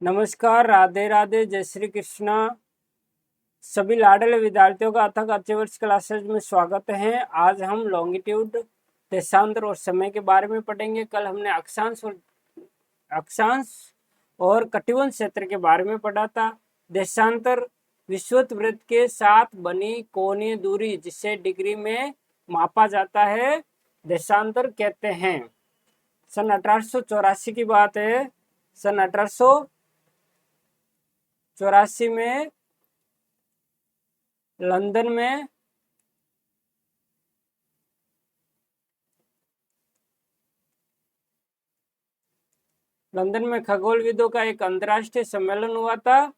नमस्कार, राधे राधे, जय श्री कृष्णा। सभी लाडले विद्यार्थियों का अथक आर्यवर्ष क्लासेज में स्वागत है। आज हम लॉन्गिट्यूड, देशांतर और समय के बारे में पढ़ेंगे। कल हमने अक्षांश और कटिबंध क्षेत्र के बारे में पढ़ा था। देशांतर विषुवत वृत्त के साथ बनी कोणीय दूरी जिसे डिग्री में मापा जाता है, देशांतर कहते हैं। सन 1884 की बात है। सन 1884 में लंदन में खगोलविदों का एक अंतर्राष्ट्रीय सम्मेलन हुआ था।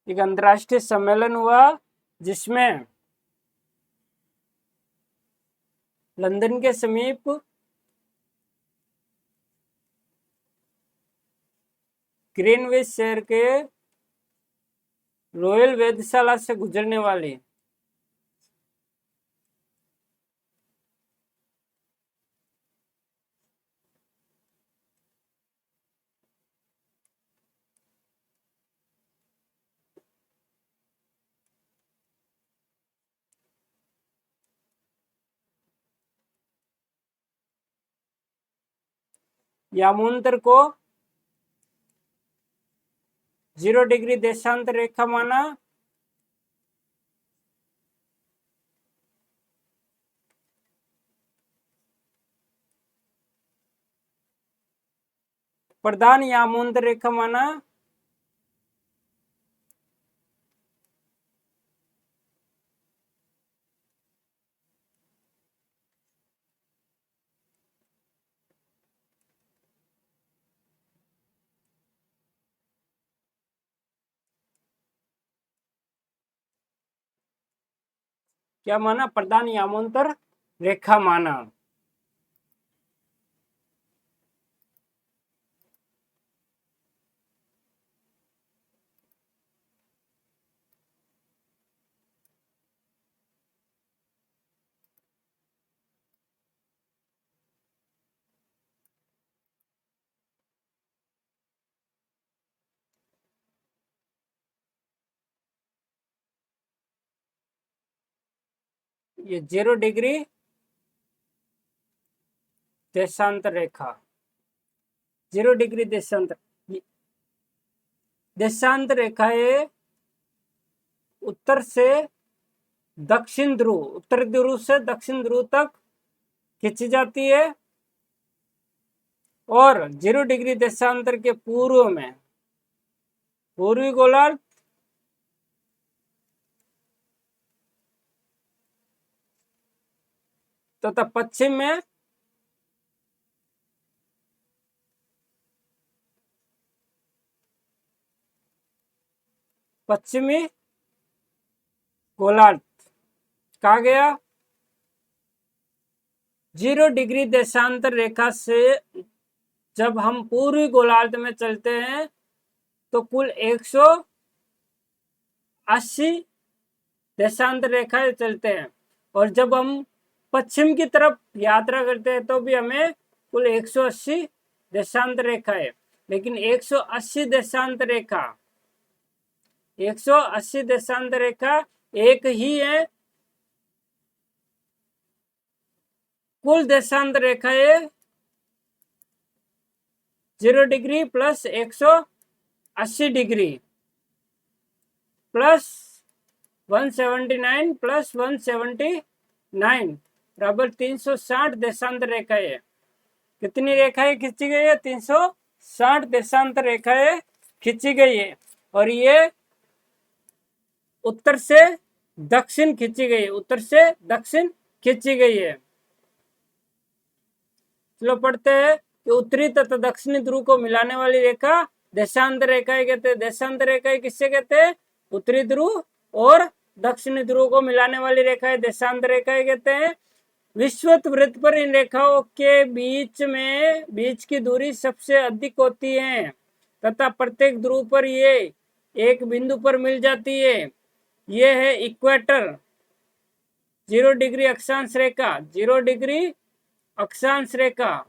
एक अंतर्राष्ट्रीय सम्मेलन हुआ जिसमें लंदन के समीप ग्रीनविच शहर के रॉयल वेधशाला से गुजरने वाली यामोन्तर को 0 डिग्री देशांतर रेखा माना। प्रधान यामोन्तर रेखा माना। क्या माना? प्रधान यामोन्तर रेखा माना। ये 0 डिग्री देशांतर रेखा, 0 डिग्री देशांतर रेखा है उत्तर से दक्षिण ध्रुव, उत्तर ध्रुव से दक्षिण ध्रुव तक खींची जाती है और 0 डिग्री देशांतर के पूर्व में पूर्वी गोलार्ध तथा पश्चिम में पश्चिमी गोलार्ध कहा गया। 0 डिग्री देशांतर रेखा से जब हम पूर्वी गोलार्ध में चलते हैं तो कुल 180 देशांतर रेखाएं चलते हैं और जब हम पश्चिम की तरफ यात्रा करते हैं तो भी हमें कुल 180 देशांतर रेखाएं, लेकिन 180 देशांतर रेखा 180 देशांतर रेखा एक ही है। कुल देशांतर रेखाएं 0 degree plus 180 degree plus 179 plus 179 बराबर 360 देशांतर रेखाएं। कितनी रेखाएं खींची गई है? 360 देशांतर रेखाएं खींची गई है और ये उत्तर से दक्षिण खींची गई है, उत्तर से दक्षिण खींची गई है। चलो पढ़ते हैं कि उत्तरी तथा दक्षिणी ध्रुव को मिलाने वाली रेखा देशांतर रेखाएं कहते हैं। देशांतर रेखाएं किससे कहते हैं? उत्तरी ध्रुव और दक्षिणी ध्रुव को मिलाने वाली रेखाएं देशांतर रेखाएं कहते हैं। विषुवत वृत्त पर इन रेखाओं के बीच की दूरी सबसे अधिक होती है। तथा प्रत्येक ध्रुव पर ये एक बिंदु पर मिल जाती है। ये है इक्वेटर, 0 डिग्री अक्षांश रेखा, 0 डिग्री अक्षांश रेखा।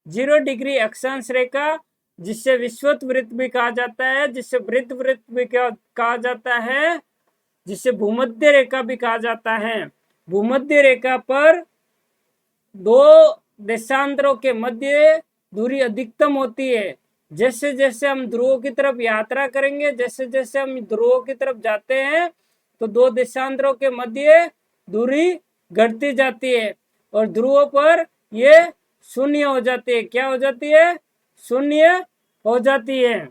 0 डिग्री अक्षांश रेखा जिसे विषुवत वृत्त भी कहा जाता है, जिसे वृत्त वृत्त भी कहा जाता है, जिसे भूमध्य रेखा भी कहा जाता है। भूमध्य रेखा पर दो देशांतरों के मध्य दूरी अधिकतम होती है। जैसे जैसे हम ध्रुवों की तरफ यात्रा करेंगे, जैसे जैसे हम ध्रुवों की तरफ जाते हैं, तो दो देशांतरों के मध्य दूरी घटती जाती है और ध्रुवों पर ये शून्य हो जाती है। क्या हो जाती है? शून्य हो जाती है।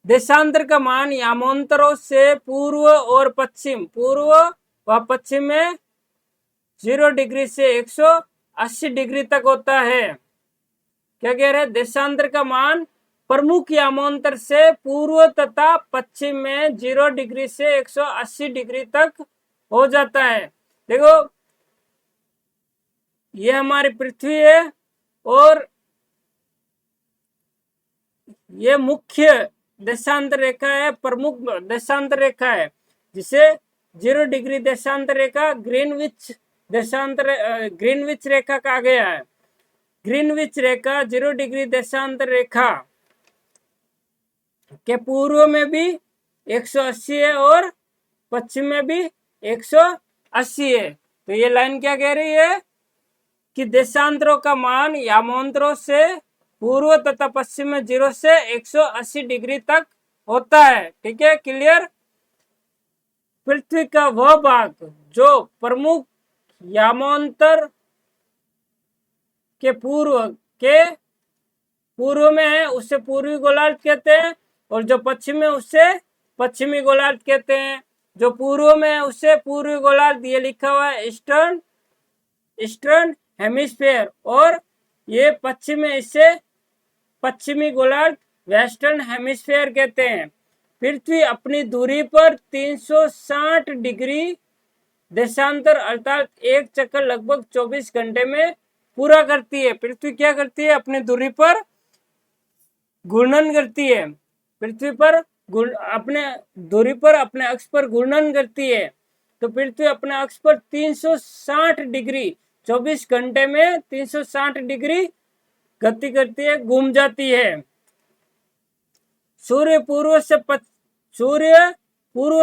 देशांतर का मान यामांतरों से पूर्व और पश्चिम, पूर्व व पश्चिम में 0 डिग्री से 180 डिग्री तक होता है। क्या कह रहे हैं? देशांतर का मान प्रमुख यामांतर से पूर्व तथा पश्चिम में 0 डिग्री से 180 डिग्री तक हो जाता है। देखो, ये हमारी पृथ्वी है और ये मुख्य देशांतर रेखा है, प्रमुख देशांतर रेखा है, जिसे 0 डिग्री देशांतर रेखा ग्रीनविच ग्रीनविच रेखा कहा गया है। ग्रीनविच रेखा 0 डिग्री देशांतर रेखा के पूर्व में भी 180 है और पश्चिम में भी 180 है। तो ये लाइन क्या कह रही है कि देशांतरों का मान यामांतरों से पूर्व तथा पश्चिम में 0 से 180 डिग्री तक होता है। ठीक है, क्लियर? पृथ्वी का वह भाग जो प्रमुख यामांतर के पूर्व में है उसे पूर्वी गोलार्ध कहते हैं, और जो पश्चिम में उसे पश्चिमी गोलार्ध कहते हैं। जो पूर्व में है उसे पूर्वी गोलार्ध, ये लिखा हुआ है ईस्टर्न हेमिस्फीयर, और ये पश्चिम में इसे पश्चिमी गोलार्ध वेस्टर्न हेमिस्फीयर कहते हैं। पृथ्वी अपनी दूरी पर 360 डिग्री देशांतर अर्थात एक चक्कर लगभग 24 घंटे में पूरा करती है। पृथ्वी क्या करती है? अपनी दूरी पर घूर्णन करती है। पृथ्वी पर अपने दूरी पर अपने अक्ष पर घूर्णन करती है। तो पृथ्वी अपने अक्ष पर 360 डिग्री 24 घंटे में 360 डिग्री गति करती है, घूम जाती है। सूर्य पूर्व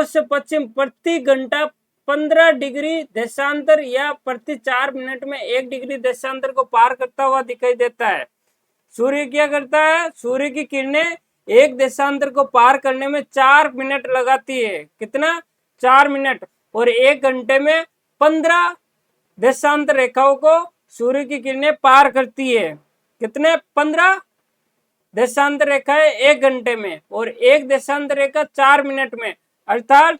से पश्चिम प्रति घंटा 15 डिग्री देशांतर या प्रति 4 मिनट में 1 डिग्री देशांतर को पार करता हुआ दिखाई देता है। सूर्य क्या करता है? सूर्य की किरणें एक देशांतर को पार करने में 4 मिनट लगाती है। कितना? 4 मिनट। और 1 घंटे में 15 देशांतर रेखाओं को सूर्य की किरणें पार करती है। कितने? 15 देशांतर रेखाएं 1 घंटे में, और 1 देशांतर रेखा 4 मिनट में, अर्थात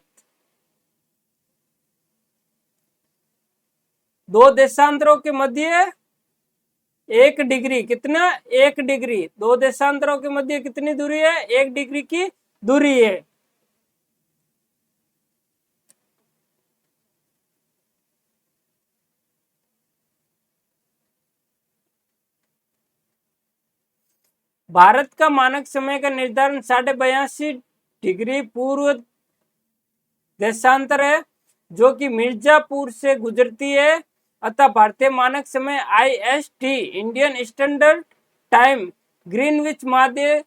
2 देशांतरों के मध्य 1 डिग्री। कितना? 1 डिग्री। 2 देशांतरों के मध्य कितनी दूरी है? 1 डिग्री की दूरी है। भारत का मानक समय का निर्धारण 82.5 डिग्री पूर्व देशांतर है, जो कि मिर्जापुर से गुजरती है। अतः भारतीय मानक समय IST Indian standard time Greenwich माध्य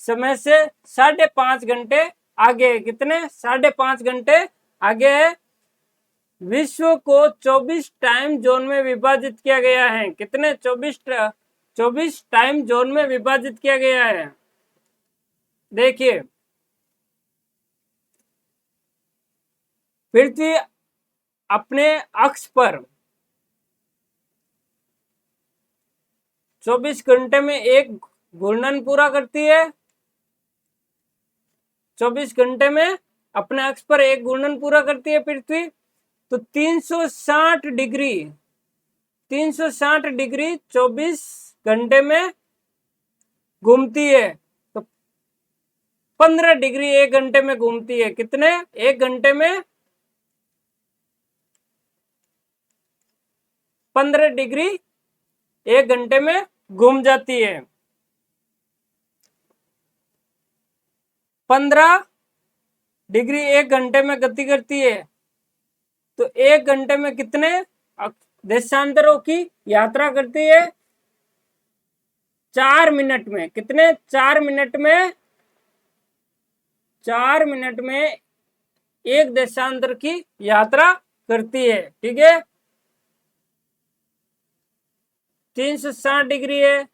समय से 5.5 घंटे आगे है। कितने? 5.5 घंटे आगे है। विश्व को 24 टाइम जोन में विभाजित किया गया है। कितने? 24 टाइम जोन में विभाजित किया गया है। देखिए, पृथ्वी अपने अक्ष पर 24 घंटे में एक घूर्णन पूरा करती है। 24 घंटे में अपने अक्ष पर एक घूर्णन पूरा करती है पृथ्वी। तो 360 डिग्री 24 घंटे में घूमती है। तो 15 डिग्री 1 घंटे में घूमती है। कितने? 1 घंटे में 15 डिग्री 1 घंटे में घूम जाती है। 15 डिग्री 1 घंटे में गति करती है, तो 1 घंटे में कितने देशांतरों की यात्रा करती है? 4 मिनट में। कितने? 4 मिनट में। 4 मिनट में एक देशांतर की यात्रा करती है। ठीक है, 360 डिग्री है,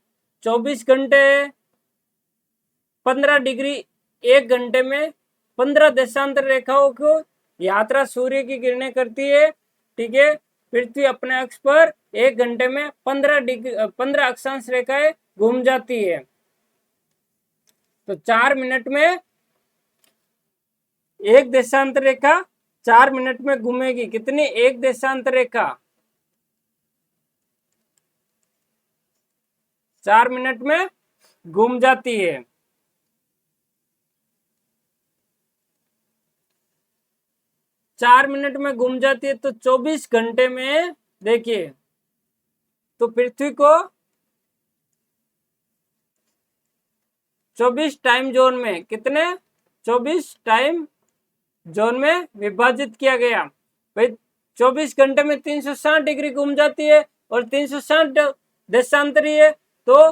24 घंटे है, 15 डिग्री 1 घंटे में 15 देशांतर रेखाओं को यात्रा सूर्य की किरणें करती है। ठीक है, पृथ्वी अपने अक्ष पर 1 घंटे में 15 अक्षांश रेखाएं घूम जाती है। तो 4 मिनट में एक देशांतर रेखा 4 मिनट में घूमेगी। कितनी? एक देशांतर रेखा 4 मिनट में घूम जाती है। चार मिनट में घूम जाती है, तो 24 घंटे में देखिए, तो पृथ्वी को 24 टाइम जोन में, कितने? 24 टाइम जोन में विभाजित किया गया। भाई 24 घंटे में 360 डिग्री घूम जाती है और 360 देशांतरी है, तो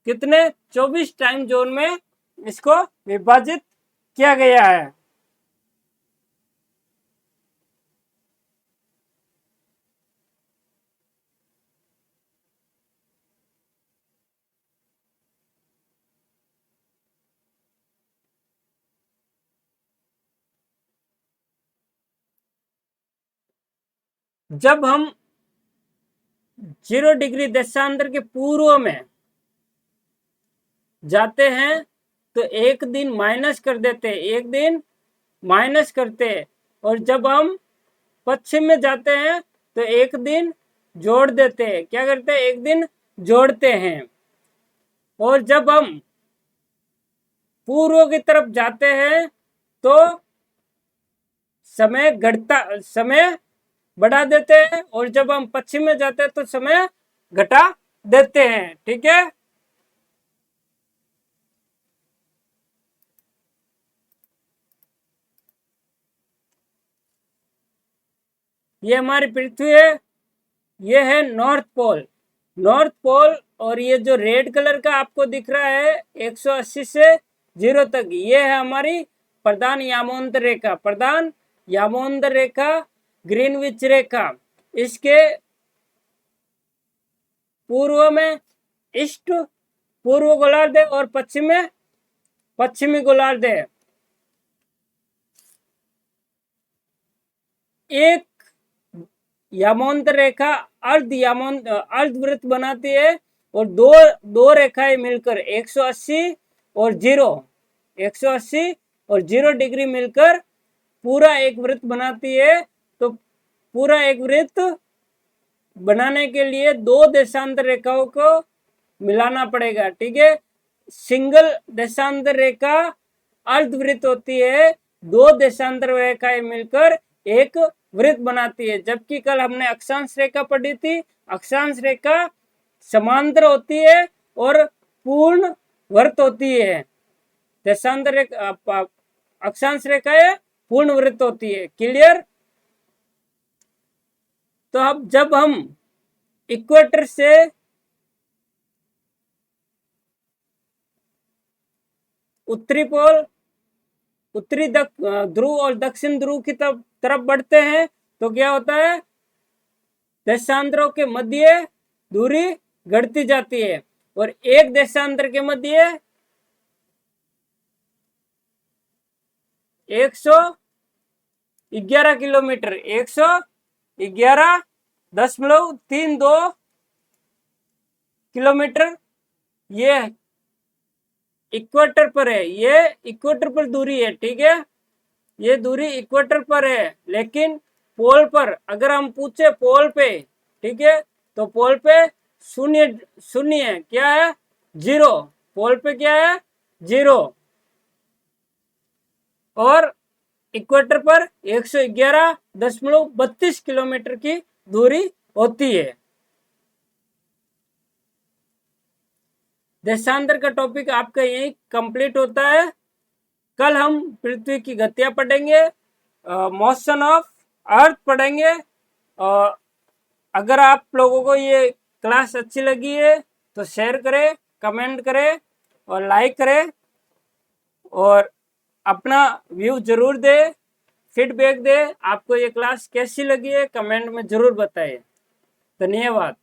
कितने? 24 टाइम जोन में इसको विभाजित किया गया है। जब हम 0 डिग्री देशांतर के पूर्व में जाते हैं तो एक दिन माइनस कर देते हैं, एक दिन माइनस करते हैं, और जब हम पश्चिम में जाते हैं तो एक दिन जोड़ देते हैं। क्या करते हैं? एक दिन जोड़ते हैं। और जब हम पूर्व की तरफ जाते हैं तो समय बढ़ा देते हैं, और जब हम पश्चिम में जाते हैं तो समय घटा देते हैं। ठीक है, ये हमारी पृथ्वी है, ये है नॉर्थ पोल। नॉर्थ पोल, और ये जो रेड कलर का आपको दिख रहा है 180 से 0 तक, ये है हमारी प्रधान यामोंतर रेखा। प्रधान यामोंतर रेखा, ग्रीनविच रेखा। इसके पूर्व में ईस्ट पूर्व गोलार्ध है और पश्चिम में पश्चिमी गोलार्ध है। एक यामोंतर रेखा अर्धवृत्त बनाती है, और दो रेखाएं मिलकर 180 और 0 डिग्री मिलकर पूरा एक वृत्त बनाती है। तो पूरा एक वृत्त बनाने के लिए दो देशांतर रेखाओं को मिलाना पड़ेगा। ठीक है, सिंगल देशांतर रेखा अर्धवृत्त होती है, दो देशांतर रेखाएं मिलकर एक वृत्त बनाती है। जबकि कल हमने अक्षांश रेखा पढ़ी थी, अक्षांश रेखा समांतर होती है और पूर्ण वृत्त होती है। देशांतर रेखा, अक्षांश रेखाएं पूर्ण वृत्त होती है। क्लियर? तो अब जब हम इक्वेटर से उत्तरी पोल, उत्तरी ध्रुव और दक्षिण ध्रुव की तरफ बढ़ते हैं तो क्या होता है? देशांतरों के मध्य दूरी घटती जाती है, और एक देशांतर के मध्य 111 किलोमीटर, 111.32 किलोमीटर ये इक्वेटर पर है। ये इक्वेटर पर दूरी है। ठीक है, ये दूरी इक्वेटर पर है, लेकिन पोल पर अगर हम पूछे पोल पे, ठीक है, तो पोल पे शून्य है। क्या है? 0। पोल पे क्या है? 0। और इक्वेटर पर 111.32 किलोमीटर की दूरी होती है। देशांतर का टॉपिक आपका यही कंप्लीट होता है। कल हम पृथ्वी की गतियां पढ़ेंगे, मोशन ऑफ अर्थ पढ़ेंगे। अगर आप लोगों को ये क्लास अच्छी लगी है तो शेयर करें, कमेंट करें और लाइक करें, और अपना व्यू जरूर दें, फीडबैक दें। आपको ये क्लास कैसी लगी है कमेंट में जरूर बताएं। धन्यवाद।